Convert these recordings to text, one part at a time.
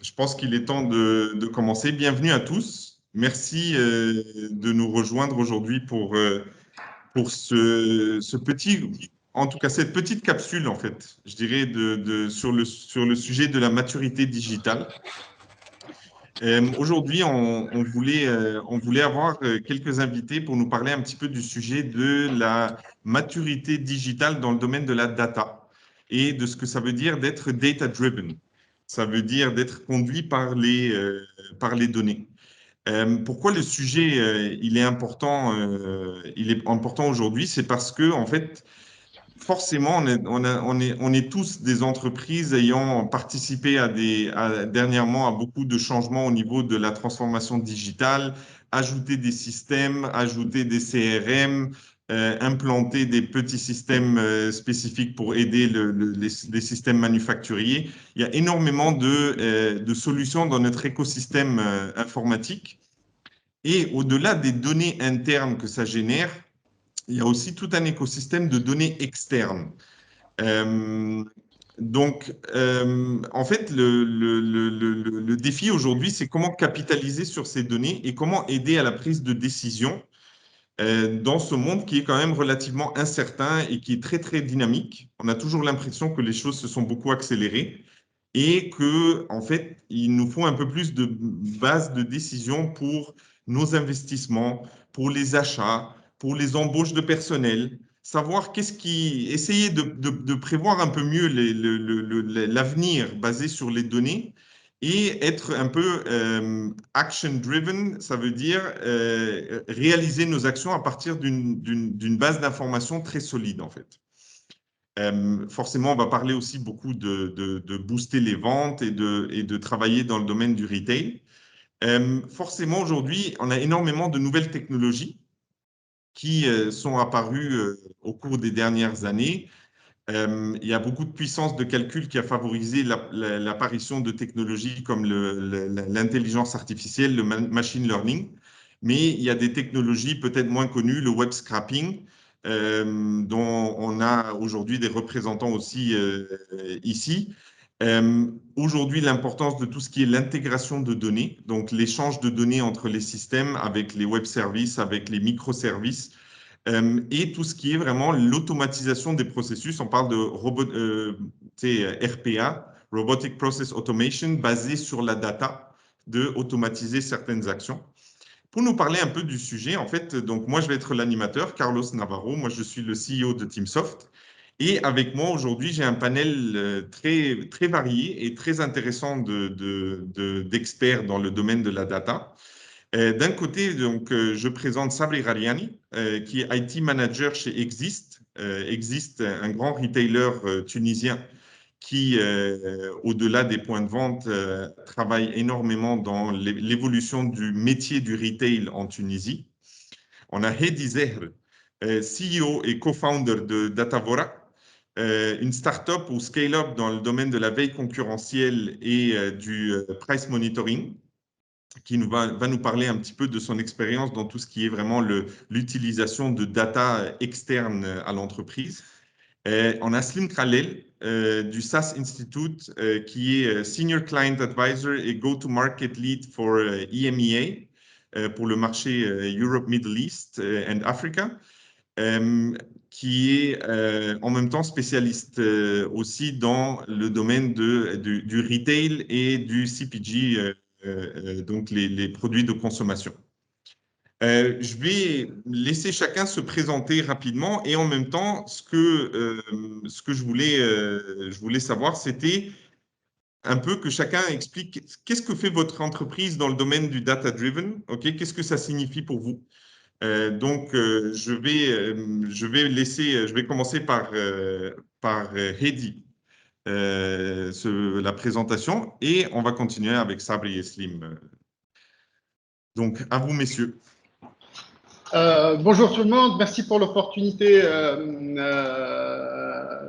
Je pense qu'il est temps de commencer. Bienvenue à tous. Merci de nous rejoindre aujourd'hui pour ce petit, en tout cas cette petite capsule en fait, je dirais, sur le sujet de la maturité digitale. Aujourd'hui, on voulait avoir quelques invités pour nous parler un petit peu du sujet de la maturité digitale dans le domaine de la data et de ce que ça veut dire d'être data-driven. Ça veut dire d'être conduit par les données. Pourquoi le sujet il est important aujourd'hui, c'est parce que en fait, forcément, on est tous des entreprises ayant participé dernièrement à beaucoup de changements au niveau de la transformation digitale, ajouter des systèmes, ajouter des CRM, implanter des petits systèmes spécifiques pour aider les systèmes manufacturiers. Il y a énormément de solutions dans notre écosystème informatique. Et au-delà des données internes que ça génère, il y a aussi tout un écosystème de données externes. Euh, en fait, le défi aujourd'hui, c'est comment capitaliser sur ces données et comment aider à la prise de décision dans ce monde qui est quand même relativement incertain et qui est très, très dynamique. On a toujours l'impression que les choses se sont beaucoup accélérées et que, en fait, il nous faut un peu plus de base de décision pour nos investissements, pour les achats, pour les embauches de personnel, savoir essayer de prévoir un peu mieux l'avenir basé sur les données et être un peu action-driven, ça veut dire réaliser nos actions à partir d'une base d'information très solide, en fait. Forcément, on va parler aussi beaucoup de booster les ventes et de travailler dans le domaine du retail. Forcément, aujourd'hui, on a énormément de nouvelles technologies qui sont apparues au cours des dernières années. Il y a beaucoup de puissance de calcul qui a favorisé l'apparition de technologies comme l'intelligence artificielle, le machine learning. Mais il y a des technologies peut-être moins connues, le web scraping, dont on a aujourd'hui des représentants aussi ici. Aujourd'hui, l'importance de tout ce qui est l'intégration de données, donc l'échange de données entre les systèmes avec les web services, avec les microservices, et tout ce qui est vraiment l'automatisation des processus. On parle de RPA, Robotic Process Automation, basé sur la data, de automatiser certaines actions. Pour nous parler un peu du sujet, en fait, donc moi je vais être l'animateur, Carlos Navarro, moi je suis le CEO de Teamsoft. Et avec moi aujourd'hui, j'ai un panel très, très varié et très intéressant d'experts dans le domaine de la data. D'un côté, donc, je présente Sabri Rariani, qui est IT manager chez Exist. Exist, un grand retailer tunisien qui, au-delà des points de vente, travaille énormément dans l'évolution du métier du retail en Tunisie. On a Hedi Zehr, CEO et co-founder de Datavora, une start-up ou scale-up dans le domaine de la veille concurrentielle et du price monitoring, qui va nous parler un petit peu de son expérience dans tout ce qui est vraiment l'utilisation de data externe à l'entreprise. On a Slim Khalel du SAS Institute, qui est Senior Client Advisor et Go-to-Market Lead for EMEA, pour le marché Europe, Middle East and Africa, qui est en même temps spécialiste aussi dans le domaine du retail et du CPG, donc les produits de consommation. Je vais laisser chacun se présenter rapidement et en même temps, ce que je voulais savoir, c'était un peu que chacun explique qu'est-ce que fait votre entreprise dans le domaine du data-driven, ok? Qu'est-ce que ça signifie pour vous? Je vais commencer par Hedi, la présentation, et on va continuer avec Sabri et Slim. Donc, à vous, messieurs. Bonjour tout le monde, merci pour l'opportunité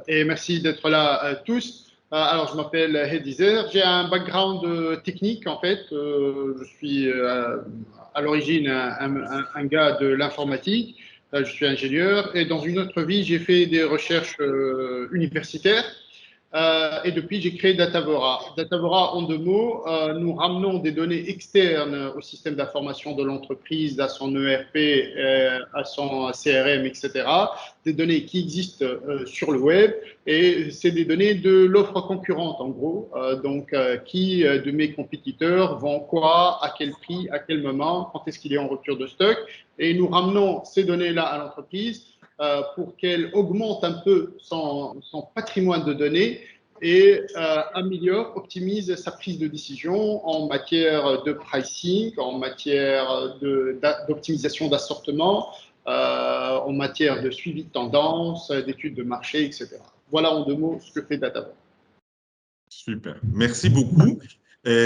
et merci d'être là tous. Alors, je m'appelle Hedi Zehr, j'ai un background technique en fait. Je suis à l'origine un gars de l'informatique, je suis ingénieur et dans une autre vie, j'ai fait des recherches universitaires. Et depuis, j'ai créé Datavora. Datavora, en deux mots, nous ramenons des données externes au système d'information de l'entreprise, à son ERP, à son CRM, etc. Des données qui existent sur le web. Et c'est des données de l'offre concurrente, en gros. Qui de mes compétiteurs vend quoi, à quel prix, à quel moment, quand est-ce qu'il est en rupture de stock. Et nous ramenons ces données-là à l'entreprise pour qu'elle augmente un peu son patrimoine de données et améliore, optimise sa prise de décision en matière de pricing, en matière d'optimisation d'assortiment, en matière de suivi de tendance, d'études de marché, etc. Voilà en deux mots ce que fait Datavora. Super, merci beaucoup.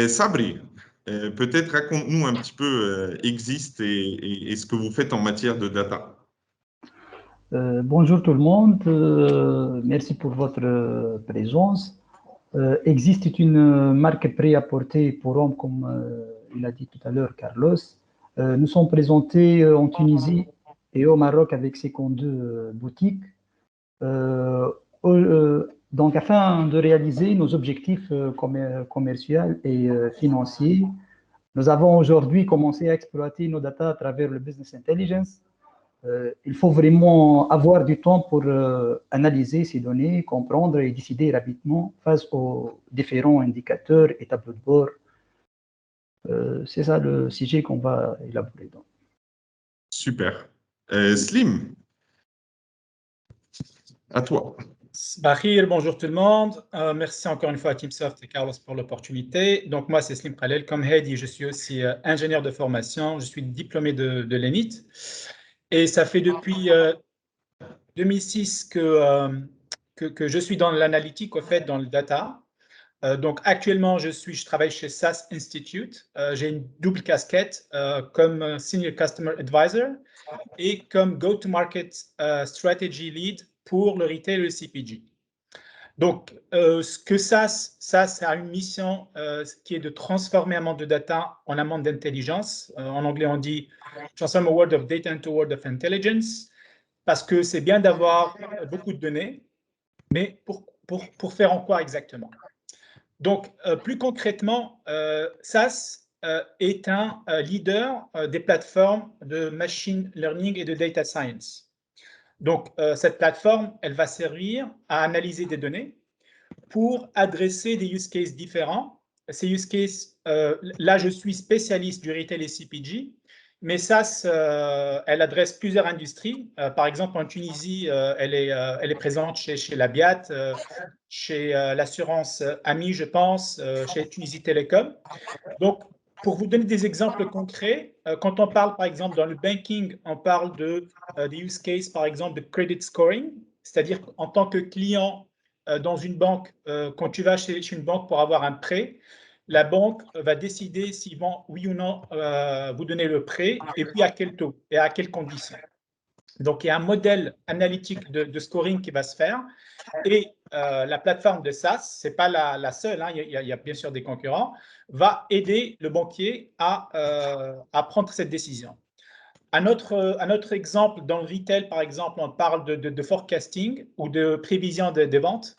Sabri, peut-être raconte-nous un petit peu Exist et ce que vous faites en matière de data. Bonjour tout le monde, merci pour votre présence. Exist est une marque prêt-à-porter pour hommes, comme il a dit tout à l'heure Carlos. Nous sommes présentés en Tunisie et au Maroc avec 52 boutiques. Donc, afin de réaliser nos objectifs commerciaux et financiers, nous avons aujourd'hui commencé à exploiter nos data à travers le business intelligence. Il faut vraiment avoir du temps pour analyser ces données, comprendre et décider rapidement face aux différents indicateurs et tableaux de bord. C'est ça le sujet qu'on va élaborer. Donc. Super. Slim, à toi. Bahir, bonjour tout le monde. Merci encore une fois à Teamsoft et Carlos pour l'opportunité. Donc moi, c'est Slim Khalel. Comme Heidi, je suis aussi ingénieur de formation. Je suis diplômé de l'ENIT. Et ça fait depuis 2006 que je suis dans l'analytique, au fait, dans le data. Donc actuellement, je travaille chez SAS Institute. J'ai une double casquette comme Senior Customer Advisor et comme Go-to-Market Strategy Lead pour le retail et le CPG. Donc, ce que SAS a une mission qui est de transformer un monde de data en un monde d'intelligence. En anglais, on dit « Transform a world of data into a world of intelligence », parce que c'est bien d'avoir beaucoup de données, mais pour faire en quoi exactement? Donc, plus concrètement, SAS est un leader des plateformes de machine learning et de data science. Donc, cette plateforme, elle va servir à analyser des données pour adresser des use cases différents. Ces use cases, là, je suis spécialiste du retail et CPG, mais SAS, elle adresse plusieurs industries. Par exemple, en Tunisie, elle est présente chez Labiat, chez l'assurance Ami, je pense, chez Tunisie Télécom. Donc, pour vous donner des exemples concrets, quand on parle, par exemple, dans le banking, on parle des use cases, par exemple, de credit scoring, c'est-à-dire en tant que client dans une banque, quand tu vas chez une banque pour avoir un prêt, la banque va décider s'ils vont, oui ou non, vous donner le prêt, et puis à quel taux et à quelles conditions. Donc, il y a un modèle analytique de scoring qui va se faire. Et la plateforme de SAS, ce n'est pas la seule, hein, il y a bien sûr des concurrents, va aider le banquier à prendre cette décision. Un autre exemple, dans le retail, par exemple, on parle de forecasting ou de prévision des ventes.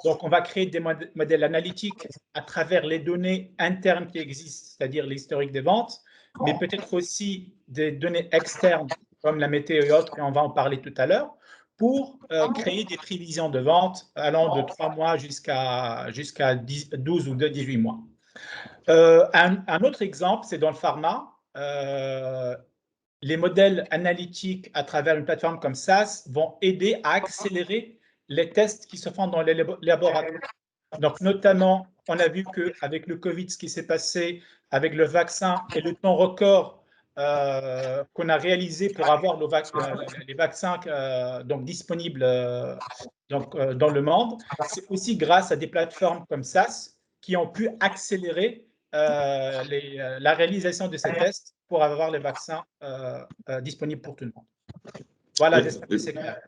Donc, on va créer des modèles analytiques à travers les données internes qui existent, c'est-à-dire l'historique des ventes, mais peut-être aussi des données externes comme la météo et autres, et on va en parler tout à l'heure, pour créer des prévisions de vente allant de 3 mois jusqu'à 12 ou 18 mois. Un autre exemple, c'est dans le pharma. Les modèles analytiques à travers une plateforme comme SAS vont aider à accélérer les tests qui se font dans les laboratoires. Donc, notamment, on a vu qu'avec le Covid, ce qui s'est passé avec le vaccin et le temps record qu'on a réalisé pour avoir les vaccins donc disponibles dans le monde, c'est aussi grâce à des plateformes comme SAS qui ont pu accélérer la réalisation de ces tests pour avoir les vaccins disponibles pour tout le monde. Voilà, j'espère que c'est clair.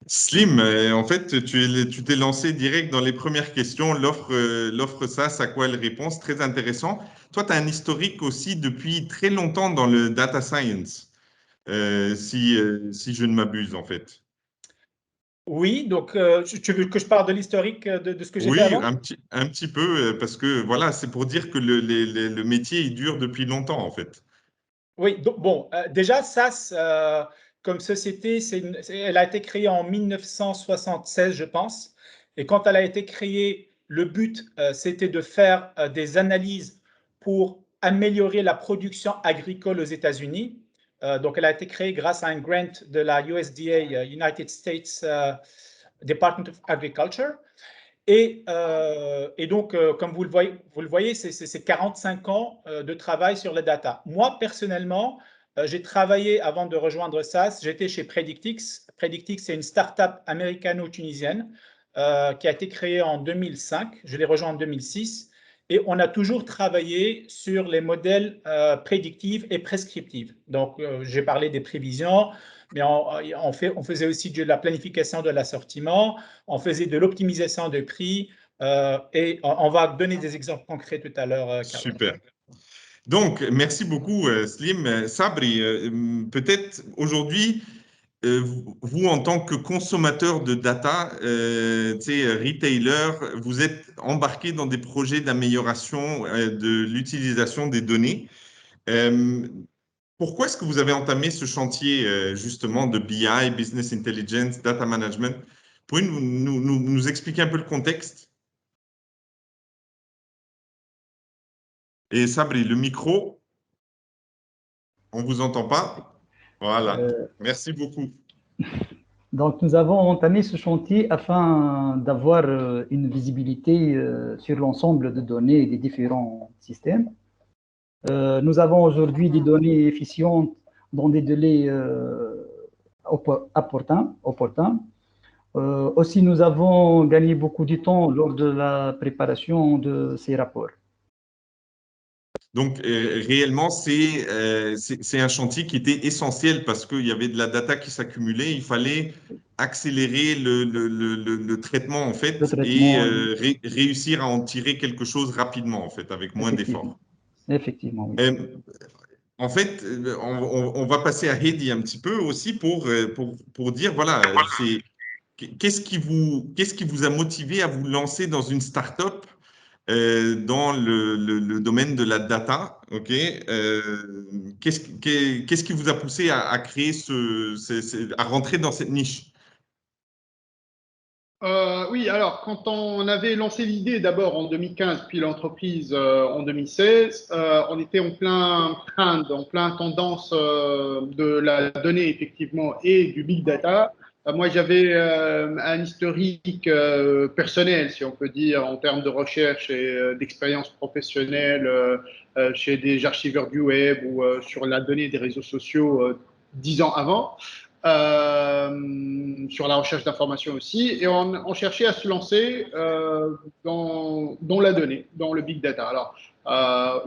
Slim, en fait, tu t'es lancé direct dans les premières questions. L'offre SAS, à quoi elle répond? C'est très intéressant. Toi, tu as un historique aussi depuis très longtemps dans le data science, si je ne m'abuse, en fait. Oui, donc tu veux que je parle de l'historique de ce que j'ai fait Oui, avant? un petit peu, parce que voilà, c'est pour dire que le métier, il dure depuis longtemps, en fait. Oui, donc, bon, déjà, SAS, comme société, elle a été créée en 1976, je pense. Et quand elle a été créée, le but, c'était de faire des analyses pour améliorer la production agricole aux États-Unis. Donc, elle a été créée grâce à un grant de la USDA, United States Department of Agriculture. Et donc, comme vous le voyez, c'est 45 ans de travail sur la data. Moi, personnellement, j'ai travaillé avant de rejoindre SAS, j'étais chez Predictix. Predictix, c'est une start-up américano-tunisienne qui a été créée en 2005. Je l'ai rejoint en 2006. Et on a toujours travaillé sur les modèles prédictifs et prescriptifs. Donc, j'ai parlé des prévisions, mais on faisait aussi de la planification de l'assortiment, on faisait de l'optimisation de prix et on va donner des exemples concrets tout à l'heure, Carlos. Super. Donc, merci beaucoup, Slim. Sabri, peut-être aujourd'hui, vous, en tant que consommateur de data, retailer, vous êtes embarqué dans des projets d'amélioration de l'utilisation des données. Euh, Pourquoi est-ce que vous avez entamé ce chantier justement de BI, Business Intelligence, Data Management? Pouvez-vous nous expliquer un peu le contexte? Et Sabri, le micro, on ne vous entend pas? Voilà, merci beaucoup. Donc, nous avons entamé ce chantier afin d'avoir une visibilité sur l'ensemble de données des différents systèmes. Nous avons aujourd'hui des données efficientes dans des délais opportuns. Aussi, nous avons gagné beaucoup de temps lors de la préparation de ces rapports. Donc, réellement, c'est un chantier qui était essentiel parce qu'il y avait de la data qui s'accumulait. Il fallait accélérer le traitement, en Le fait, et traitement, réussir à en tirer quelque chose rapidement, en fait, avec moins effectivement. d'efforts. Effectivement, oui. En fait, on va passer à Heidi un petit peu aussi pour dire, voilà, qu'est-ce qui vous a motivé à vous lancer dans une start-up dans le domaine de la data, ok. Qu'est-ce qui vous a poussé à créer à rentrer dans cette niche? Oui, alors quand on avait lancé l'idée d'abord en 2015, puis l'entreprise en 2016, on était en plein trend, en plein tendance de la donnée effectivement et du big data. Moi, j'avais un historique personnel, si on peut dire, en termes de recherche et d'expérience professionnelle chez des archiveurs du web ou sur la donnée des réseaux sociaux 10 ans avant. Sur la recherche d'informations aussi, et on cherchait à se lancer dans la donnée, dans le big data. Alors,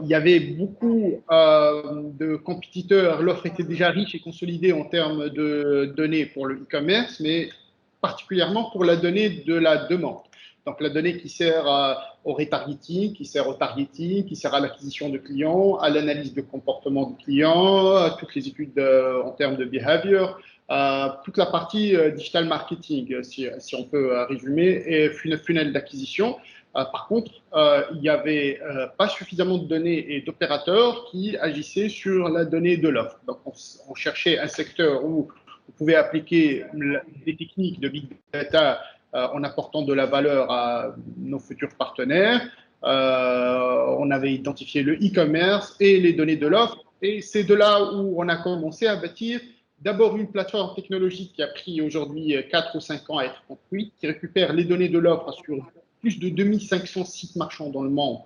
il y avait beaucoup de compétiteurs, l'offre était déjà riche et consolidée en termes de données pour le e-commerce, mais particulièrement pour la donnée de la demande. Donc, la donnée qui sert au retargeting, qui sert au targeting, qui sert à l'acquisition de clients, à l'analyse de comportement du client, à toutes les études en termes de behavior, toute la partie digital marketing, si on peut résumer, et funnel d'acquisition. Par contre, il n'y avait pas suffisamment de données et d'opérateurs qui agissaient sur la donnée de l'offre. Donc, on cherchait un secteur où on pouvait appliquer des techniques de big data en apportant de la valeur à nos futurs partenaires. On avait identifié le e-commerce et les données de l'offre. Et c'est de là où on a commencé à bâtir d'abord une plateforme technologique qui a pris aujourd'hui 4 ou 5 ans à être construite, qui récupère les données de l'offre sur plus de 2500 sites marchands dans le monde,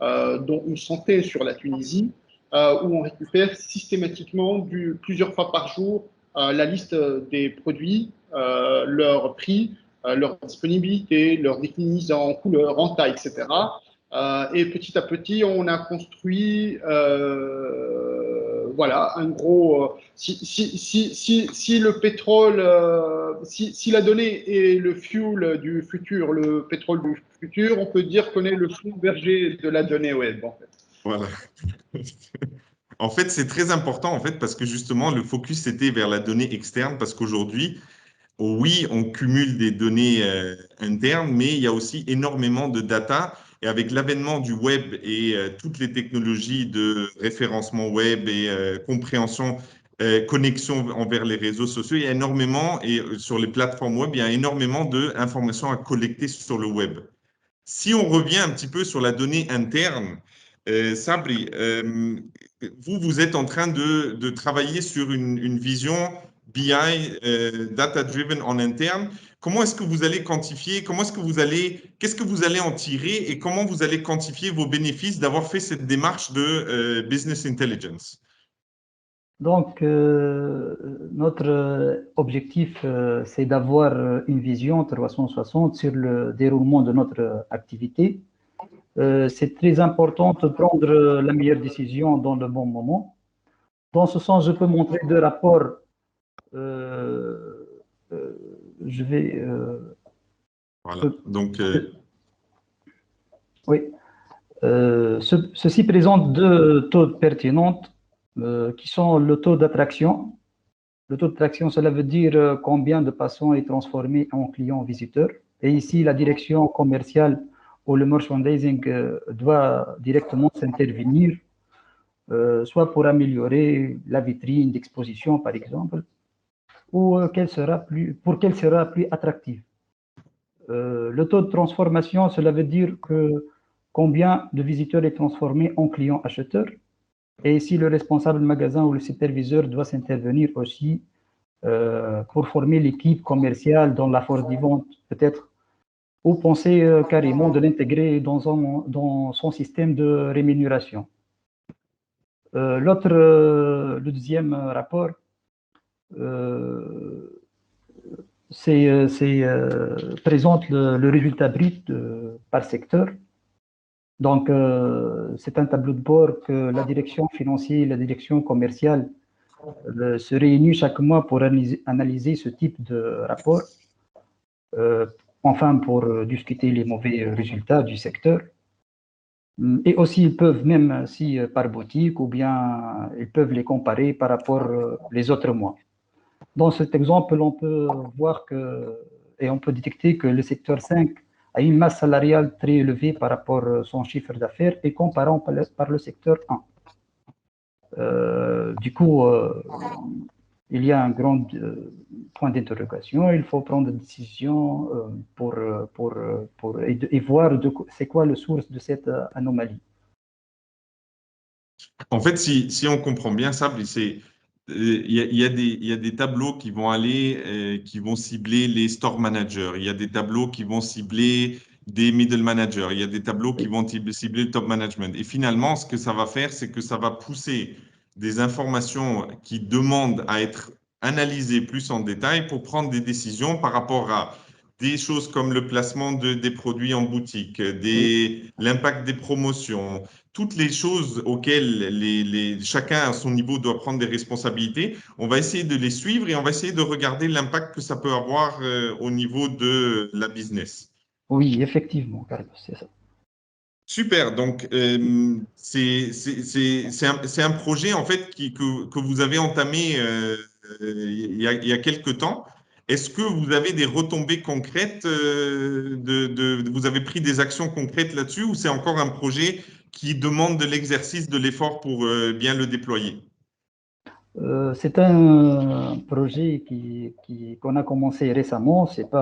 dont une centaine sur la Tunisie, où on récupère systématiquement plusieurs fois par jour la liste des produits, leur prix, leur disponibilité, leur déclinaison en couleur, en taille, etc. Et petit à petit, on a construit voilà, un gros. Si le pétrole, si la donnée est le fuel du futur, le pétrole du futur, on peut dire qu'on est le fond berger de la donnée web, en fait. Voilà. En fait, c'est très important en fait parce que justement le focus était vers la donnée externe parce qu'aujourd'hui, oui, on cumule des données internes, mais il y a aussi énormément de data. Et avec l'avènement du web et toutes les technologies de référencement web et compréhension, connexion envers les réseaux sociaux, il y a énormément, et sur les plateformes web, il y a énormément d'informations à collecter sur le web. Si on revient un petit peu sur la donnée interne, Sabri, vous êtes en train de travailler sur une vision BI, data-driven en interne. Comment est-ce que vous allez quantifier, qu'est-ce que vous allez en tirer et comment vous allez quantifier vos bénéfices d'avoir fait cette démarche de business intelligence? Donc, notre objectif, c'est d'avoir une vision 360 sur le déroulement de notre activité. C'est très important de prendre la meilleure décision dans le bon moment. Dans ce sens, je peux montrer deux rapports. Je vais. Voilà. Donc, oui. Ceci présente deux taux pertinents qui sont le taux d'attraction. Le taux d'attraction, cela veut dire combien de passants est transformé en client visiteur. Et ici, la direction commerciale ou le merchandising doit directement s'intervenir, soit pour améliorer la vitrine d'exposition, par exemple, ou pour qu'elle sera plus attractive. Le taux de transformation, cela veut dire que combien de visiteurs est transformé en client acheteur. Et ici, le responsable magasin ou le superviseur doit s'intervenir aussi pour former l'équipe commerciale dans la force des ventes, peut-être, ou penser carrément de l'intégrer dans son système de rémunération. Le deuxième rapport, présente le résultat brut par secteur. Donc, c'est un tableau de bord que la direction financière et la direction commerciale se réunissent chaque mois pour analyser ce type de rapport, enfin pour discuter les mauvais résultats du secteur. Et aussi, ils peuvent même, si par boutique, ou bien ils peuvent les comparer par rapport les autres mois. Dans cet exemple, on peut voir et on peut détecter que le secteur 5 a une masse salariale très élevée par rapport à son chiffre d'affaires et comparant par le secteur 1. Du coup, il y a un grand point d'interrogation. Il faut prendre des décisions et voir c'est quoi la source de cette anomalie. En fait, si on comprend bien ça, il y a des tableaux qui vont aller, qui vont cibler les store managers. Il y a des tableaux qui vont cibler des middle managers. Il y a des tableaux qui vont cibler le top management. Et finalement, ce que ça va faire, c'est que ça va pousser des informations qui demandent à être analysées plus en détail pour prendre des décisions par rapport à des choses comme le placement des produits en boutique, l'impact des promotions, toutes les choses auxquelles chacun à son niveau doit prendre des responsabilités, on va essayer de les suivre et on va essayer de regarder l'impact que ça peut avoir au niveau de la business. Oui, effectivement, Carlos, c'est ça. Super, donc c'est un projet en fait que vous avez entamé il y a quelques temps. Est-ce que vous avez des retombées concrètes, vous avez pris des actions concrètes là-dessus ou c'est encore un projet qui demande de l'exercice, de l'effort pour bien le déployer? C'est un projet qu'on a commencé récemment. C'est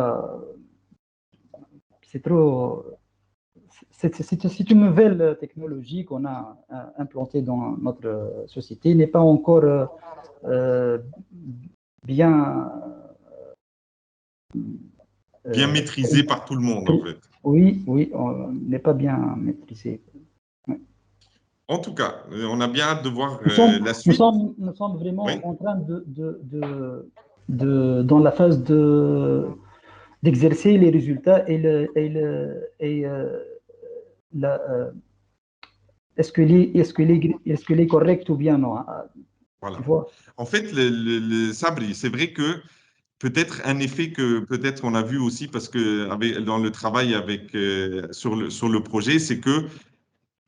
une nouvelle technologie qu'on a implantée dans notre société. Il n'est pas encore bien maîtrisé par tout le monde, en fait. Oui, on n'est pas bien maîtrisé. Oui. En tout cas, on a bien hâte de voir la Nous suite. sommes vraiment en train dans la phase d'exercer les résultats est-ce qu'il est correct ou bien non? Voilà. Tu vois? En fait, Sabri, c'est vrai que peut-être un effet que peut-être on a vu aussi parce que dans le travail sur le projet, c'est que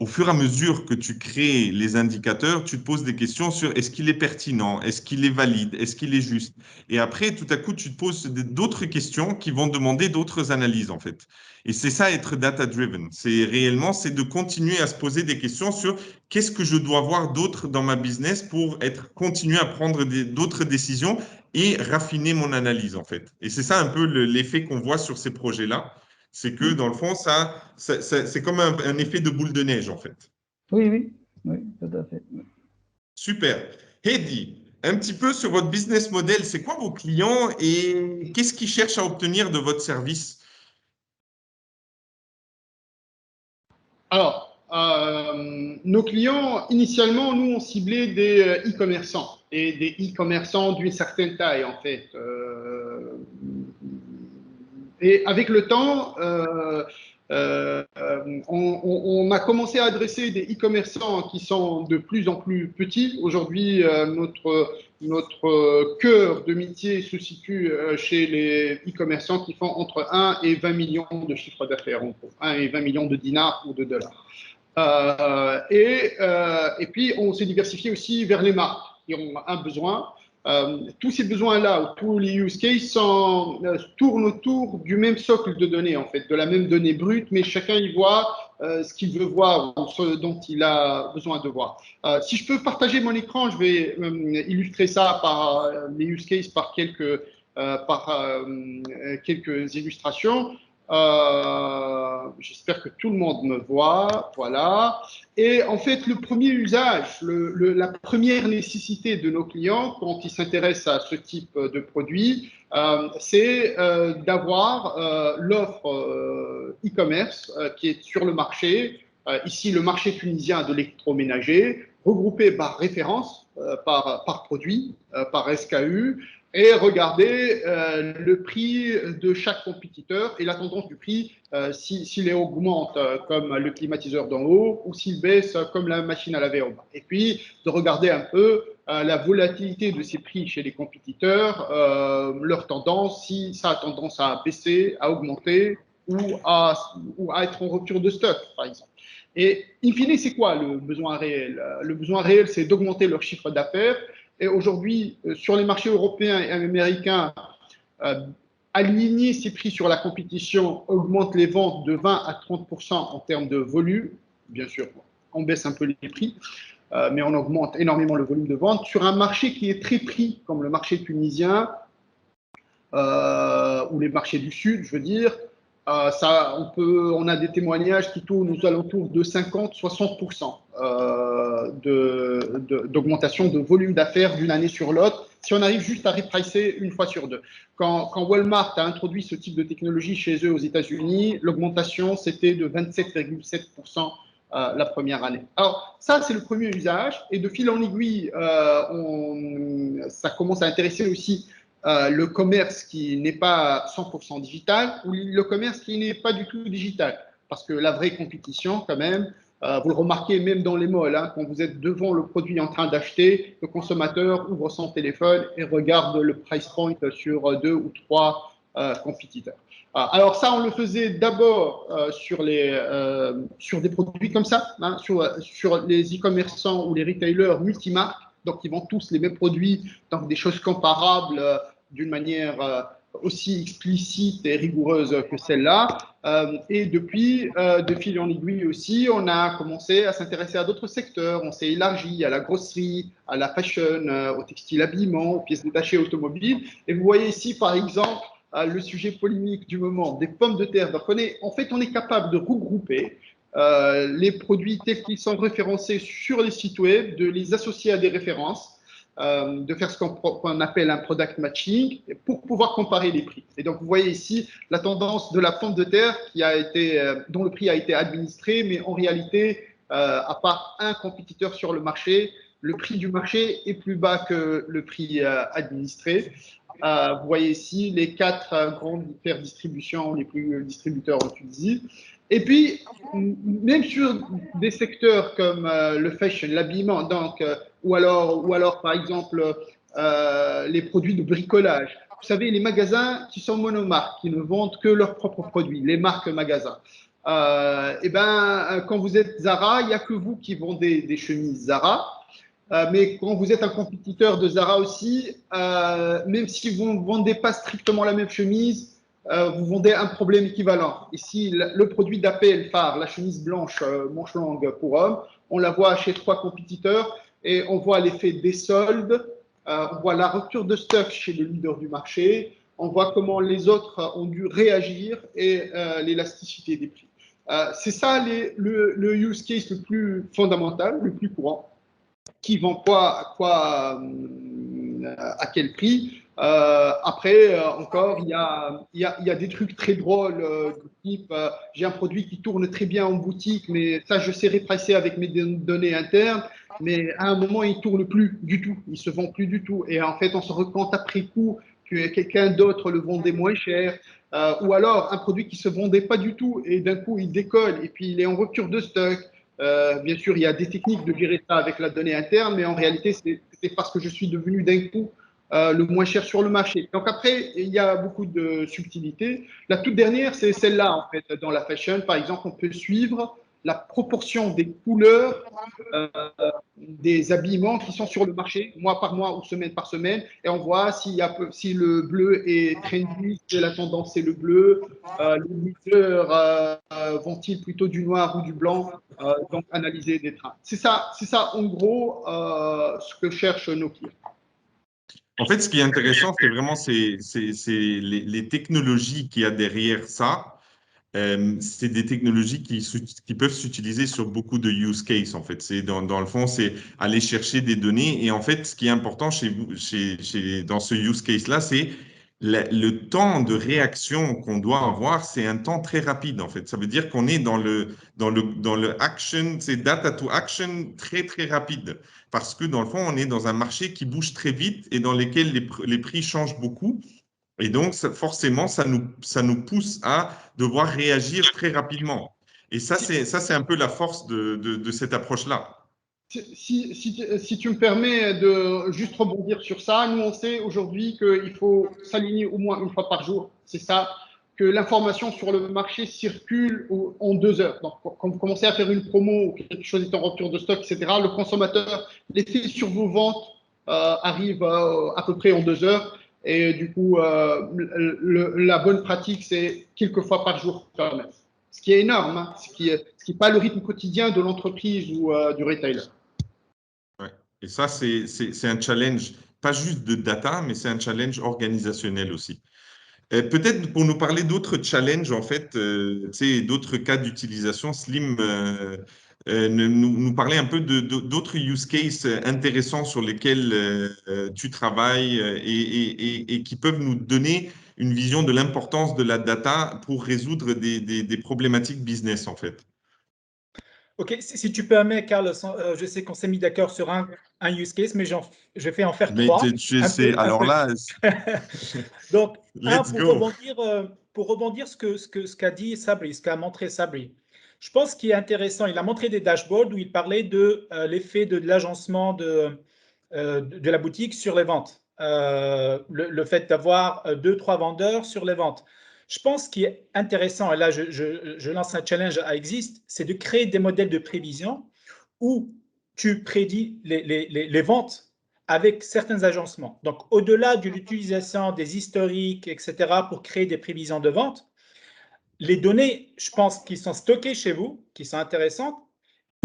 au fur et à mesure que tu crées les indicateurs, tu te poses des questions sur est-ce qu'il est pertinent, est-ce qu'il est valide, est-ce qu'il est juste. Et après, tout à coup, tu te poses d'autres questions qui vont demander d'autres analyses, en fait. Et c'est ça, être data-driven. C'est réellement, c'est de continuer à se poser des questions sur qu'est-ce que je dois voir d'autre dans ma business pour continuer à prendre d'autres décisions et raffiner mon analyse, en fait. Et c'est ça un peu l'effet qu'on voit sur ces projets-là. C'est que dans le fond, c'est comme un effet de boule de neige, en fait. Oui, oui, oui, tout à fait. Super. Heidi, un petit peu sur votre business model, c'est quoi vos clients et qu'est-ce qu'ils cherchent à obtenir de votre service? Alors, nos clients, initialement, nous, on ciblait des e-commerçants et des e-commerçants d'une certaine taille, en fait. Et avec le temps, on a commencé à adresser des e-commerçants qui sont de plus en plus petits. Aujourd'hui, notre cœur de métier se situe chez les e-commerçants qui font entre 1 et 20 millions de chiffre d'affaires, en gros, 1 et 20 millions de dinars ou de dollars. Et puis, on s'est diversifié aussi vers les marques qui ont un besoin. Tous ces besoins-là, tous les use cases tournent autour du même socle de données, en fait, de la même donnée brute, mais chacun y voit ce qu'il veut voir ou ce dont il a besoin de voir. Si je peux partager mon écran, je vais illustrer ça par les use cases, par quelques illustrations. J'espère que tout le monde me voit. Voilà. Et en fait, le premier usage, la première nécessité de nos clients quand ils s'intéressent à ce type de produit, c'est d'avoir l'offre e-commerce qui est sur le marché. Ici, le marché tunisien de l'électroménager, regroupé par référence, par produit, par SKU, et regarder le prix de chaque compétiteur et la tendance du prix, s'il augmente comme le climatiseur d'en haut ou s'il baisse comme la machine à laver en bas. Et puis, de regarder un peu la volatilité de ces prix chez les compétiteurs, leur tendance, si ça a tendance à baisser, à augmenter ou à être en rupture de stock, par exemple. Et in fine, c'est quoi le besoin réel? Le besoin réel, c'est d'augmenter leur chiffre d'affaires. Et aujourd'hui, sur les marchés européens et américains, aligner ces prix sur la compétition augmente les ventes de 20 à 30% en termes de volume. Bien sûr, on baisse un peu les prix, mais on augmente énormément le volume de vente sur un marché qui est très pris, comme le marché tunisien ou les marchés du Sud, je veux dire. On a des témoignages qui tournent aux alentours de 50-60% d'augmentation de volume d'affaires d'une année sur l'autre, si on arrive juste à repricer une fois sur deux. Quand Walmart a introduit ce type de technologie chez eux aux États-Unis, l'augmentation, c'était de 27,7% la première année. Alors, ça, c'est le premier usage. Et de fil en aiguille, ça commence à intéresser aussi le commerce qui n'est pas 100% digital ou le commerce qui n'est pas du tout digital. Parce que la vraie compétition, quand même, vous le remarquez même dans les malls, hein, quand vous êtes devant le produit en train d'acheter, le consommateur ouvre son téléphone et regarde le price point sur 2 ou 3 compétiteurs. Alors ça, on le faisait d'abord sur des produits comme ça, hein, sur les e-commerçants ou les retailers multimarques, donc ils vendent tous les mêmes produits, donc des choses comparables d'une manière aussi explicite et rigoureuse que celle-là. Et depuis, de fil en aiguille aussi, on a commencé à s'intéresser à d'autres secteurs. On s'est élargi à la grosserie, à la fashion, au textile habillement, aux pièces détachées automobiles. Et vous voyez ici, par exemple, le sujet polémique du moment, des pommes de terre. Donc on est capable de regrouper les produits tels qu'ils sont référencés sur les sites web, de les associer à des références, de faire ce qu'on appelle un product matching pour pouvoir comparer les prix. Et donc, vous voyez ici la tendance de la pomme de terre dont le prix a été administré, mais en réalité, à part un compétiteur sur le marché, le prix du marché est plus bas que le prix administré. Vous voyez ici les 4 grandes distributions, les plus distributeurs en Tunisie. Et puis, même sur des secteurs comme le fashion, l'habillement, donc, ou alors, par exemple, les produits de bricolage. Vous savez, les magasins qui sont monomarques, qui ne vendent que leurs propres produits, les marques magasins. quand vous êtes Zara, il n'y a que vous qui vendez des chemises Zara. Mais quand vous êtes un compétiteur de Zara aussi, même si vous ne vendez pas strictement la même chemise, vous vendez un problème équivalent. Ici, le produit d'appel phare, la chemise blanche manche longue pour hommes, on la voit chez 3 compétiteurs et on voit l'effet des soldes, on voit la rupture de stock chez le leader du marché, on voit comment les autres ont dû réagir et l'élasticité des prix. C'est ça le use case le plus fondamental, le plus courant. Qui vend quoi à quel prix. Après, encore, il y a des trucs très drôles, du type, j'ai un produit qui tourne très bien en boutique, mais ça, je sais repricer avec mes données internes, mais à un moment, il ne tourne plus du tout, il ne se vend plus du tout. Et en fait, on se rend compte après coup que quelqu'un d'autre le vendait moins cher. Ou alors, un produit qui ne se vendait pas du tout, et d'un coup, il décolle, et puis il est en rupture de stock. Bien sûr, il y a des techniques de gérer ça avec la donnée interne, mais en réalité, c'est parce que je suis devenu d'un coup le moins cher sur le marché. Donc après, il y a beaucoup de subtilités. La toute dernière, c'est celle-là, en fait, dans la fashion. Par exemple, on peut suivre la proportion des couleurs des habillements qui sont sur le marché, mois par mois ou semaine par semaine, et on voit si le bleu est trendy, si la tendance c'est le bleu, les leaders vont-ils plutôt du noir ou du blanc, donc analyser des trains. C'est ça en gros ce que cherchent nos clients. En fait, ce qui est intéressant, c'est vraiment les technologies qu'il y a derrière ça. C'est des technologies qui peuvent s'utiliser sur beaucoup de use cases, en fait. Dans le fond, c'est aller chercher des données. Et en fait, ce qui est important chez vous, dans ce use case-là, c'est le temps de réaction qu'on doit avoir, c'est un temps très rapide, en fait. Ça veut dire qu'on est dans le action, c'est data to action très, très rapide. Parce que dans le fond, on est dans un marché qui bouge très vite et dans lequel les prix changent beaucoup. Et donc, forcément, ça nous pousse à devoir réagir très rapidement. Et ça, c'est un peu la force de cette approche-là. Si tu me permets de juste rebondir sur ça, nous on sait aujourd'hui qu'il faut s'aligner au moins une fois par jour. C'est ça, que l'information sur le marché circule en 2 heures. Donc quand vous commencez à faire une promo ou quelque chose est en rupture de stock, etc., le consommateur, l'effet sur vos ventes arrive à peu près en 2 heures. Et du coup, la bonne pratique, c'est quelques fois par jour quand même. Ce qui est énorme, hein, ce qui n'est pas le rythme quotidien de l'entreprise ou du retailer. Ouais. Et ça, c'est un challenge, pas juste de data, mais c'est un challenge organisationnel aussi. Peut-être pour nous parler d'autres challenges, en fait, d'autres cas d'utilisation, Slim nous parlait un peu d'autres use cases intéressants sur lesquels tu travailles et qui peuvent nous donner une vision de l'importance de la data pour résoudre des problématiques business, en fait. OK, si tu permets, Carlos, je sais qu'on s'est mis d'accord sur un use case, mais je vais en faire Mais 3. alors là, Donc, let's go. pour rebondir ce qu'a dit Sabri, ce qu'a montré Sabri. Je pense qu'il est intéressant, il a montré des dashboards où il parlait de l'effet de l'agencement de la boutique sur les ventes. Le fait d'avoir 2-3 vendeurs sur les ventes. Je pense qu'il est intéressant, et là je lance un challenge à Exist, c'est de créer des modèles de prévision où tu prédis les ventes avec certains agencements. Donc, au-delà de l'utilisation des historiques, etc., pour créer des prévisions de vente, les données, je pense, qui sont stockées chez vous, qui sont intéressantes,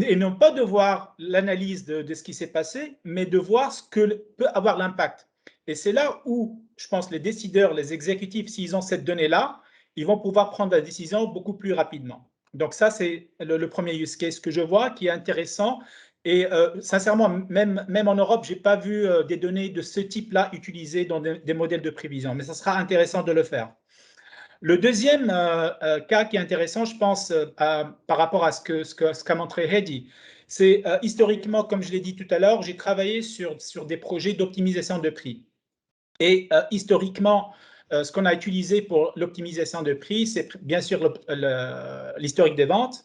et non pas de voir l'analyse de ce qui s'est passé, mais de voir ce que peut avoir l'impact. Et c'est là où, je pense, les décideurs, les exécutifs, s'ils ont cette donnée-là, ils vont pouvoir prendre la décision beaucoup plus rapidement. Donc ça, c'est le premier use case que je vois qui est intéressant. Et sincèrement, même en Europe, je n'ai pas vu des données de ce type-là utilisées dans des modèles de prévision, mais ça sera intéressant de le faire. Le deuxième cas qui est intéressant, je pense, par rapport à ce qu'a montré Hedi, c'est historiquement, comme je l'ai dit tout à l'heure, j'ai travaillé sur des projets d'optimisation de prix. Et historiquement, ce qu'on a utilisé pour l'optimisation de prix, c'est bien sûr l'historique des ventes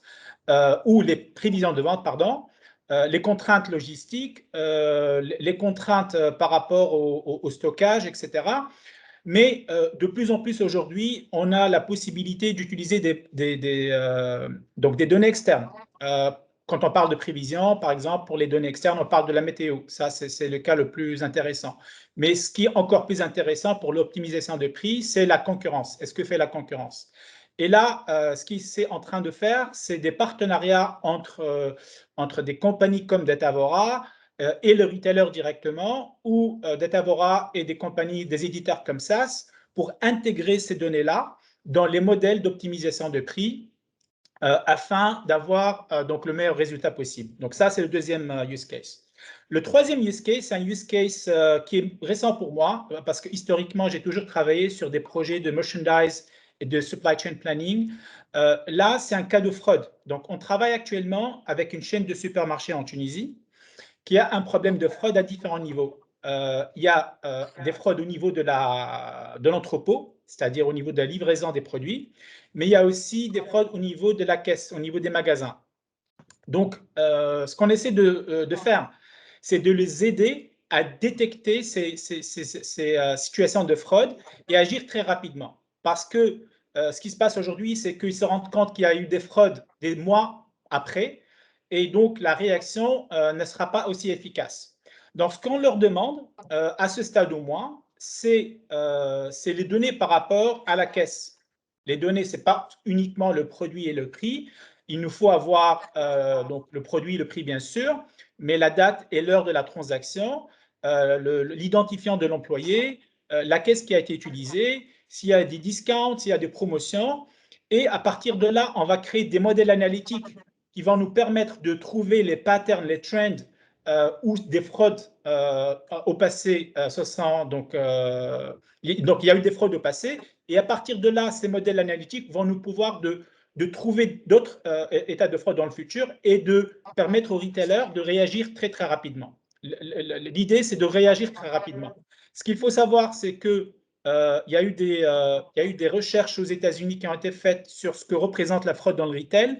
ou les prévisions de vente, pardon, les contraintes logistiques, les contraintes par rapport au stockage, etc. Mais de plus en plus aujourd'hui, on a la possibilité d'utiliser donc des données externes. Quand on parle de prévision, par exemple, pour les données externes, on parle de la météo. Ça, c'est le cas le plus intéressant. Mais ce qui est encore plus intéressant pour l'optimisation de prix, c'est la concurrence. Est-ce que fait la concurrence? Et là, ce qui est en train de faire, c'est des partenariats entre des compagnies comme Datavora et le retailer directement, ou Datavora et des compagnies, des éditeurs comme SAS, pour intégrer ces données-là dans les modèles d'optimisation de prix afin d'avoir donc le meilleur résultat possible. Donc ça, c'est le deuxième use case. Le troisième use case, c'est un use case qui est récent pour moi, parce que historiquement, j'ai toujours travaillé sur des projets de merchandise et de supply chain planning. Là, c'est un cas de fraude. Donc, on travaille actuellement avec une chaîne de supermarchés en Tunisie qui a un problème de fraude à différents niveaux. Il y a des fraudes au niveau de l'entrepôt, c'est-à-dire au niveau de la livraison des produits, mais il y a aussi des fraudes au niveau de la caisse, au niveau des magasins. Donc, ce qu'on essaie de faire, c'est de les aider à détecter ces situations de fraude et agir très rapidement. Parce que ce qui se passe aujourd'hui, c'est qu'ils se rendent compte qu'il y a eu des fraudes des mois après, et donc la réaction ne sera pas aussi efficace. Donc, ce qu'on leur demande, à ce stade au moins, c'est les données par rapport à la caisse. Les données, ce n'est pas uniquement le produit et le prix. Il nous faut avoir donc le produit, le prix bien sûr, mais la date et l'heure de la transaction, l'identifiant de l'employé, la caisse qui a été utilisée, s'il y a des discounts, s'il y a des promotions. Et à partir de là, on va créer des modèles analytiques qui vont nous permettre de trouver les patterns, les trends ou des fraudes au passé. Donc, il y a eu des fraudes au passé. Et à partir de là, ces modèles analytiques vont nous pouvoir de trouver d'autres états de fraude dans le futur et de permettre aux retailers de réagir très, très rapidement. L'idée, c'est de réagir très rapidement. Ce qu'il faut savoir, c'est qu'il y a eu des recherches aux États-Unis qui ont été faites sur ce que représente la fraude dans le retail,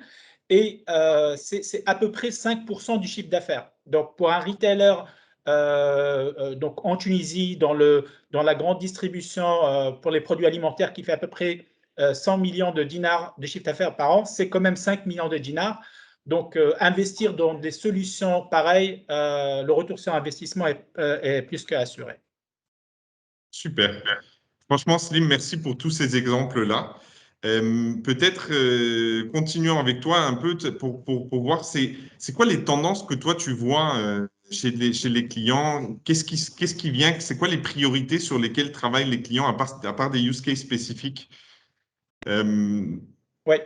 et c'est à peu près 5% du chiffre d'affaires. Donc, pour un retailer donc en Tunisie, dans la grande distribution pour les produits alimentaires qui fait à peu près 100 millions de dinars de chiffre d'affaires par an, c'est quand même 5 millions de dinars. Donc, investir dans des solutions pareilles, le retour sur investissement est plus qu'assuré. Super. Franchement, Slim, merci pour tous ces exemples-là. Peut-être continuons avec toi un peu pour voir c'est quoi les tendances que toi tu vois chez les clients. Qu'est-ce qui vient, c'est quoi les priorités sur lesquelles travaillent les clients à part des use cases spécifiques? Oui.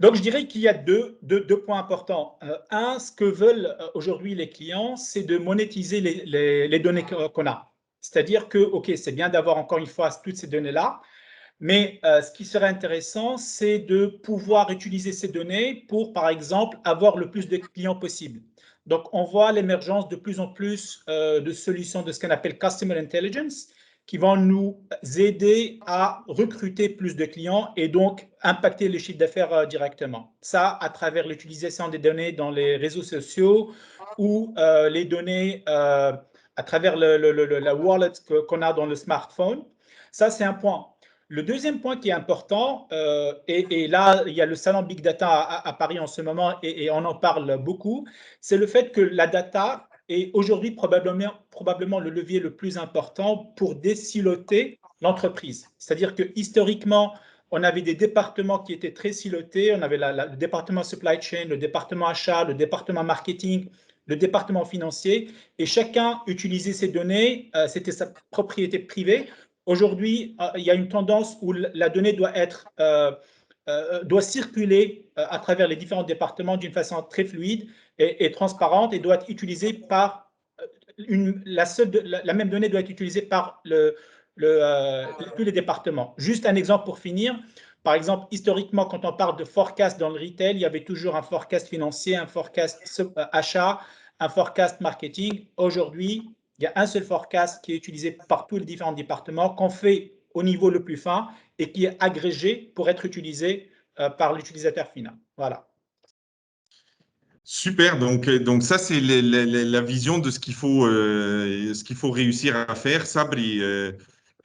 Donc, je dirais qu'il y a deux points importants. Un, ce que veulent aujourd'hui les clients, c'est de monétiser les données qu'on a. C'est-à-dire que, OK, c'est bien d'avoir encore une fois toutes ces données-là, mais ce qui serait intéressant, c'est de pouvoir utiliser ces données pour, par exemple, avoir le plus de clients possible. Donc, on voit l'émergence de plus en plus de solutions de ce qu'on appelle Customer Intelligence, qui vont nous aider à recruter plus de clients et donc impacter le chiffre d'affaires directement. Ça, à travers l'utilisation des données dans les réseaux sociaux ou les données à travers la wallet qu'on a dans le smartphone. Ça, c'est un point. Le deuxième point qui est important, et là, il y a le salon Big Data à Paris en ce moment et on en parle beaucoup, c'est le fait que la data est aujourd'hui probablement le levier le plus important pour désiloter l'entreprise. C'est-à-dire que historiquement, on avait des départements qui étaient très silotés. On avait le département supply chain, le département achat, le département marketing, le département financier, et chacun utilisait ces données, c'était sa propriété privée. Aujourd'hui, il y a une tendance où la donnée doit circuler à travers les différents départements d'une façon très fluide et transparente, et doit être utilisée par la même donnée doit être utilisée par tous les départements. Juste un exemple pour finir. Par exemple, historiquement, quand on parle de forecast dans le retail, il y avait toujours un forecast financier, un forecast achat, un forecast marketing. Aujourd'hui, il y a un seul forecast qui est utilisé par tous les différents départements, qu'on fait au niveau le plus fin et qui est agrégé pour être utilisé par l'utilisateur final. Voilà. Super, donc ça c'est la vision de ce qu'il faut réussir à faire. Sabri,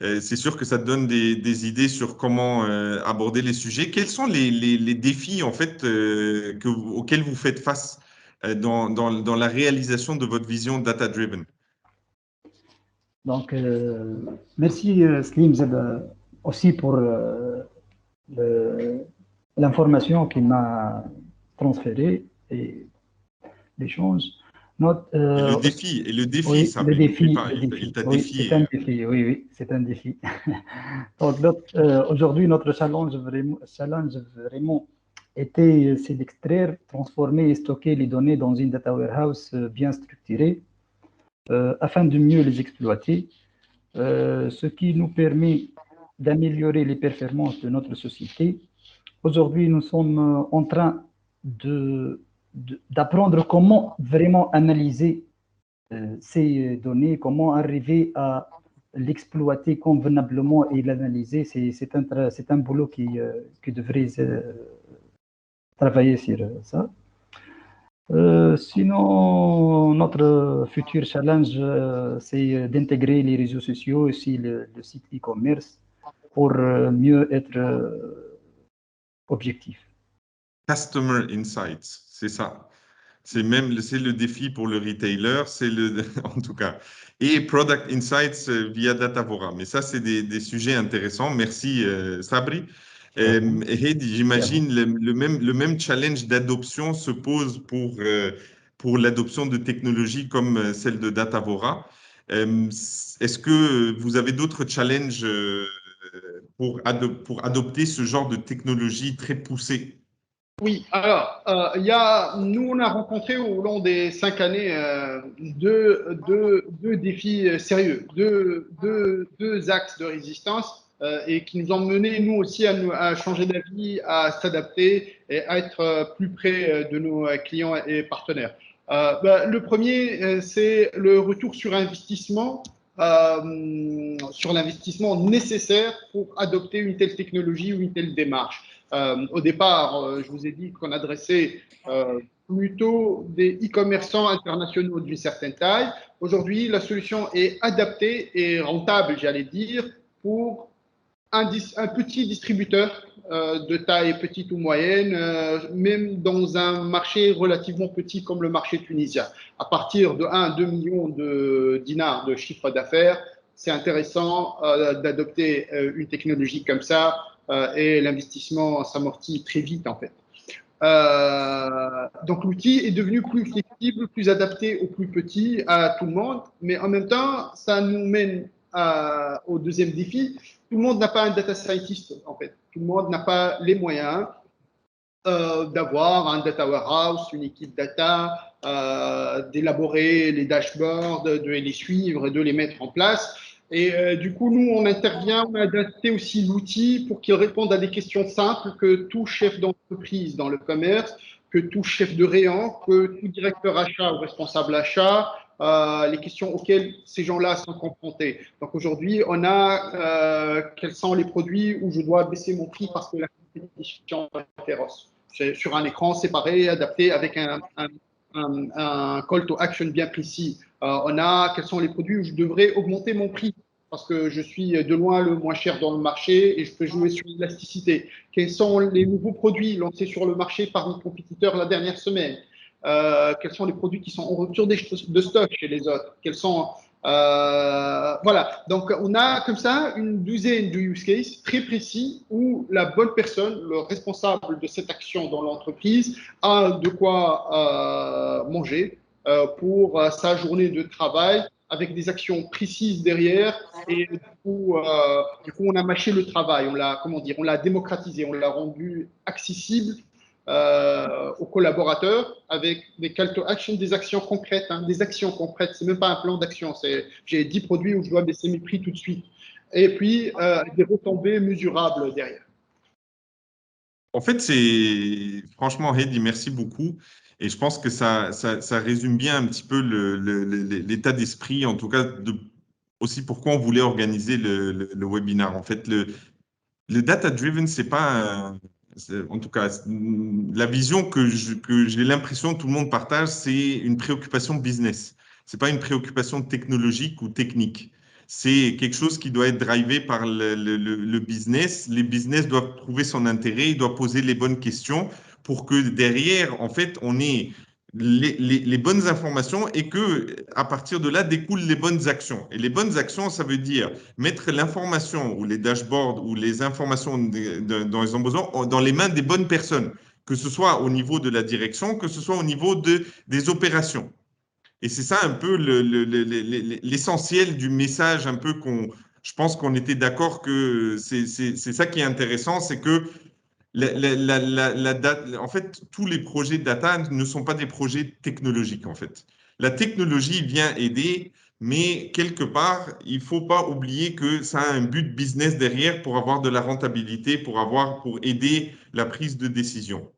C'est sûr que ça te donne des idées sur comment aborder les sujets. Quels sont les défis en fait auxquels vous faites face dans la réalisation de votre vision data-driven? Donc, merci Slim aussi pour l'information qu'il m'a transférée et l'échange. Et le défi, Oui, ça, le défi, il t'a oui, défié. c'est un défi, oui, c'est un défi. Donc, aujourd'hui, notre challenge vraiment c'est d'extraire, transformer et stocker les données dans une data warehouse bien structurée afin de mieux les exploiter, ce qui nous permet d'améliorer les performances de notre société. Aujourd'hui, nous sommes en train d'apprendre comment vraiment analyser ces données, comment arriver à l'exploiter convenablement et l'analyser. C'est un boulot qui devrait travailler sur ça. Sinon, notre futur challenge, c'est d'intégrer les réseaux sociaux, aussi le site e-commerce, pour mieux être objectif. Customer Insights, c'est ça. C'est le défi pour le retailer, en tout cas. Et Product Insights via Datavora. Mais ça, c'est des sujets intéressants. Merci, Sabri. Heidi, j'imagine le même challenge d'adoption se pose pour l'adoption de technologies comme celle de Datavora. Est-ce que vous avez d'autres challenges pour adopter ce genre de technologie très poussée? Oui, alors, nous, on a rencontré au long des 5 années deux défis sérieux, deux axes de résistance et qui nous ont mené, nous aussi, à changer d'avis, à s'adapter et à être plus près de nos clients et partenaires. Le premier, c'est le retour sur investissement, sur l'investissement nécessaire pour adopter une telle technologie ou une telle démarche. Au départ, je vous ai dit qu'on adressait plutôt des e-commerçants internationaux d'une certaine taille. Aujourd'hui, la solution est adaptée et rentable, j'allais dire, pour un petit distributeur de taille petite ou moyenne, même dans un marché relativement petit comme le marché tunisien. À partir de 1 à 2 millions de dinars de chiffre d'affaires, c'est intéressant d'adopter une technologie comme ça et l'investissement s'amortit très vite en fait. Donc l'outil est devenu plus flexible, plus adapté aux plus petits, à tout le monde, mais en même temps, ça nous mène au deuxième défi. Tout le monde n'a pas un data scientist en fait. Tout le monde n'a pas les moyens d'avoir un data warehouse, une équipe data, d'élaborer les dashboards, de les suivre, de les mettre en place. Et du coup, nous, on intervient, on a adapté aussi l'outil pour qu'il réponde à des questions simples que tout chef d'entreprise dans le commerce, que tout chef de rayon, que tout directeur achat ou responsable achat, les questions auxquelles ces gens-là sont confrontés. Donc aujourd'hui, on a quels sont les produits où je dois baisser mon prix parce que la compétition est féroce. C'est sur un écran séparé, adapté avec un call to action bien précis. On a quels sont les produits où je devrais augmenter mon prix parce que je suis de loin le moins cher dans le marché et je peux jouer sur l'élasticité. Quels sont les nouveaux produits lancés sur le marché par nos compétiteurs la dernière semaine? Quels sont les produits qui sont en rupture de stock chez les autres? Quels sont voilà, donc on a comme ça une douzaine de use cases très précis où la bonne personne, le responsable de cette action dans l'entreprise, a de quoi manger pour sa journée de travail avec des actions précises derrière. Et du coup, on a mâché le travail, on l'a, comment dire, on l'a démocratisé, on l'a rendu accessible aux collaborateurs avec des call to action, des actions concrètes, hein, des actions concrètes. C'est même pas un plan d'action. C'est j'ai 10 produits où je dois baisser mes prix tout de suite. Et puis des retombées mesurables derrière. En fait, franchement, Heidi, merci beaucoup. Et je pense que ça résume bien un petit peu l'état d'esprit, en tout cas, aussi pourquoi on voulait organiser le webinaire. En fait, le data-driven, c'est pas, en tout cas, la vision que j'ai l'impression que tout le monde partage, c'est une préoccupation business. C'est pas une préoccupation technologique ou technique. c'est quelque chose qui doit être drivé par le business. Les business doivent trouver son intérêt, ils doivent poser les bonnes questions pour que derrière, en fait, on ait les bonnes informations et que à partir de là découlent les bonnes actions. Et les bonnes actions, ça veut dire mettre l'information ou les dashboards ou les informations dont ils ont besoin dans les mains des bonnes personnes, que ce soit au niveau de la direction, que ce soit au niveau des opérations. Et c'est ça un peu l'essentiel du message, un peu je pense qu'on était d'accord que c'est ça qui est intéressant, c'est que en fait, tous les projets de data ne sont pas des projets technologiques, en fait. La technologie vient aider, mais quelque part, il ne faut pas oublier que ça a un but business derrière pour avoir de la rentabilité, pour aider la prise de décision.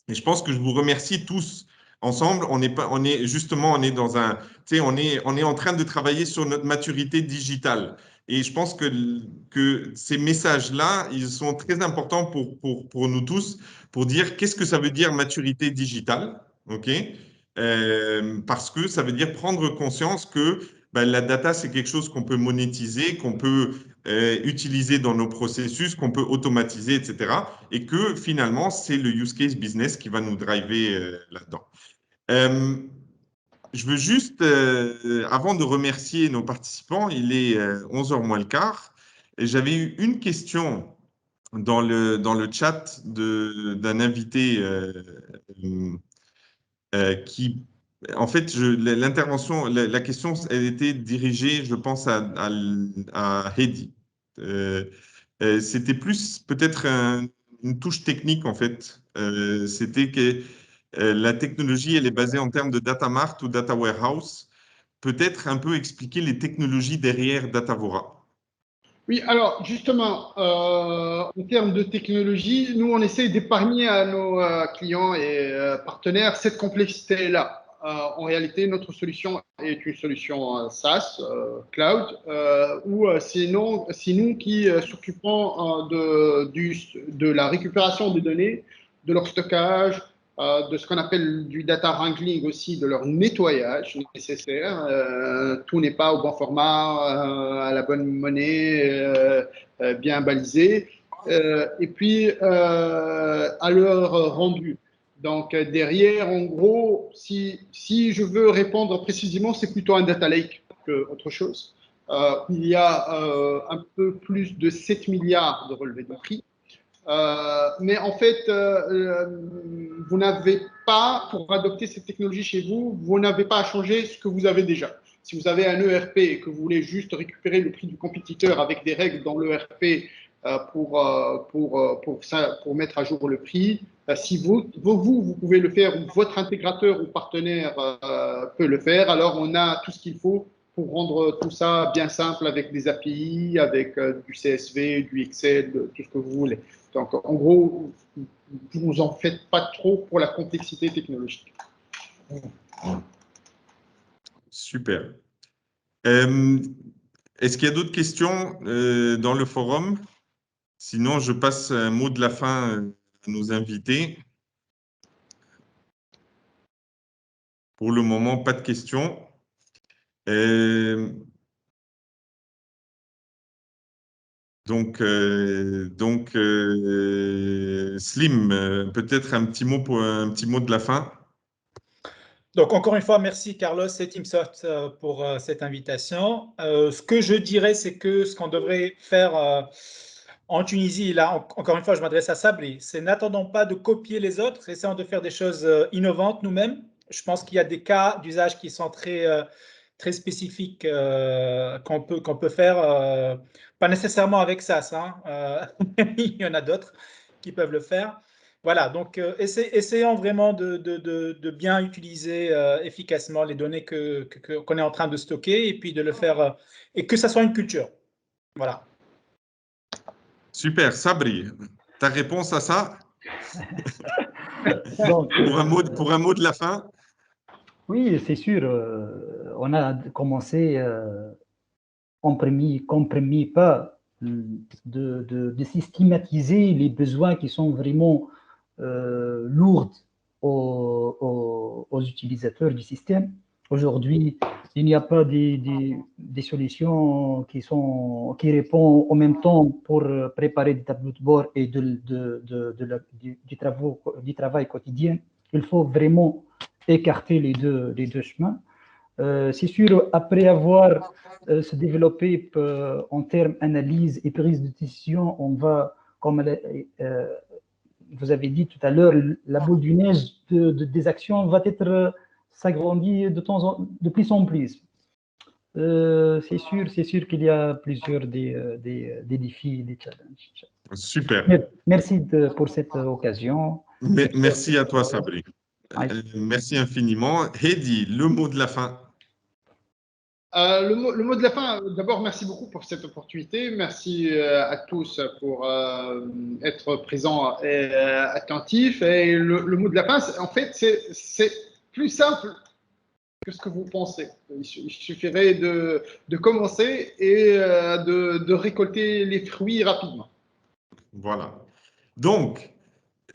Et je pense que je vous remercie tous ensemble. On est dans un, tu sais, on est en train de travailler sur notre maturité digitale. Et je pense que ces messages-là, ils sont très importants pour nous tous, pour dire qu'est-ce que ça veut dire maturité digitale, ok? Parce que ça veut dire prendre conscience que ben, la data, c'est quelque chose qu'on peut monétiser, qu'on peut utiliser dans nos processus, qu'on peut automatiser, etc. Et que finalement, c'est le use case business qui va nous driver là-dedans. Je veux juste, avant de remercier nos participants, il est 11h moins le quart, et j'avais eu une question dans le chat d'un invité qui, en fait, l'intervention, la question, elle était dirigée, je pense, à Heidi. C'était plus peut-être une touche technique, en fait. C'était que la technologie, elle est basée en termes de data mart ou data warehouse. Peut-être un peu expliquer les technologies derrière Datavora. Oui, alors justement, en termes de technologie, nous, on essaie d'épargner à nos clients et partenaires cette complexité-là. En réalité, notre solution est une solution SaaS, cloud, où c'est nous qui s'occupons de la récupération des données, de leur stockage, de ce qu'on appelle du data wrangling aussi, de leur nettoyage nécessaire. Tout n'est pas au bon format, à la bonne monnaie, bien balisé. Et puis, à leur rendu. Donc, derrière, en gros, si je veux répondre précisément, c'est plutôt un data lake qu'autre chose. Il y a un peu plus de 7 milliards de relevés de prix. Mais en fait, vous n'avez pas, pour adopter cette technologie chez vous, vous n'avez pas à changer ce que vous avez déjà. Si vous avez un ERP et que vous voulez juste récupérer le prix du compétiteur avec des règles dans l'ERP pour mettre à jour le prix, si vous pouvez le faire, ou votre intégrateur ou partenaire peut le faire, alors on a tout ce qu'il faut pour rendre tout ça bien simple avec des API, avec du CSV, du Excel, tout ce que vous voulez. Donc, en gros, vous n'en faites pas trop pour la complexité technologique. Super. Est-ce qu'il y a d'autres questions dans le forum? Sinon, je passe un mot de la fin à nos invités. Pour le moment, pas de questions. Slim, peut-être un petit mot de la fin. Donc, encore une fois, merci Carlos et Teamsoft pour cette invitation. Ce que je dirais, c'est que ce qu'on devrait faire en Tunisie, là, encore une fois, je m'adresse à Sabri, c'est n'attendons pas de copier les autres, essayons de faire des choses innovantes nous-mêmes. Je pense qu'il y a des cas d'usage qui sont très spécifiques qu'on peut faire, pas nécessairement avec SAS, hein, il y en a d'autres qui peuvent le faire. Voilà, donc essayons vraiment de bien utiliser efficacement les données qu'on est en train de stocker et puis de le faire, et que ça soit une culture. Voilà. Super, Sabri, ta réponse à ça? Donc, pour un mot de la fin? oui, c'est sûr. On a commencé en premier pas de systématiser les besoins qui sont vraiment lourds aux utilisateurs du système. Aujourd'hui, il n'y a pas des solutions qui répondent en même temps pour préparer des tableaux de bord et du travail quotidien. Il faut vraiment écarter les deux chemins. C'est sûr, après avoir se développé en termes analyse et prise de décision, on va, comme vous avez dit tout à l'heure, la boule du neige des actions va être s'agrandir de plus en plus. C'est sûr qu'il y a plusieurs des défis, des challenges. Super. Merci pour cette occasion. Merci à toi, Sabri. Merci infiniment. Heidi, le mot de la fin. Le mot de la fin, d'abord, merci beaucoup pour cette opportunité. Merci à tous pour être présents et attentifs. Et le mot de la fin, en fait, c'est plus simple que ce que vous pensez. Il suffirait de commencer et de récolter les fruits rapidement. Voilà. Donc,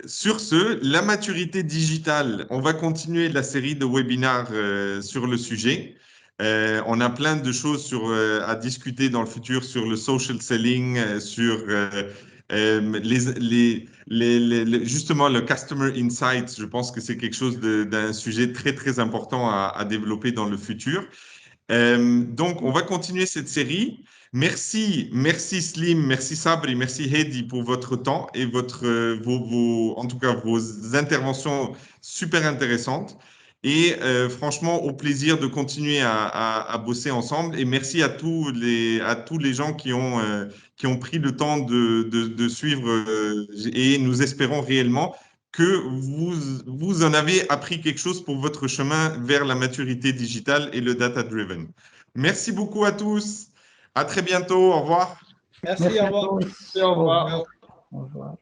sur ce, la maturité digitale, on va continuer la série de webinaires sur le sujet. On a plein de choses à discuter dans le futur sur le social selling, sur justement le customer insight. Je pense que c'est quelque chose d'un sujet très, très important à développer dans le futur. Donc, on va continuer cette série. Merci Slim, merci Sabri, merci Heidi pour votre temps et en tout cas vos interventions super intéressantes. Et franchement, au plaisir de continuer à bosser ensemble. Et merci à tous les gens qui ont pris le temps de suivre et nous espérons réellement que vous en avez appris quelque chose pour votre chemin vers la maturité digitale et le data-driven. Merci beaucoup à tous. À très bientôt. Au revoir. Merci, au revoir. Et au revoir. Au revoir.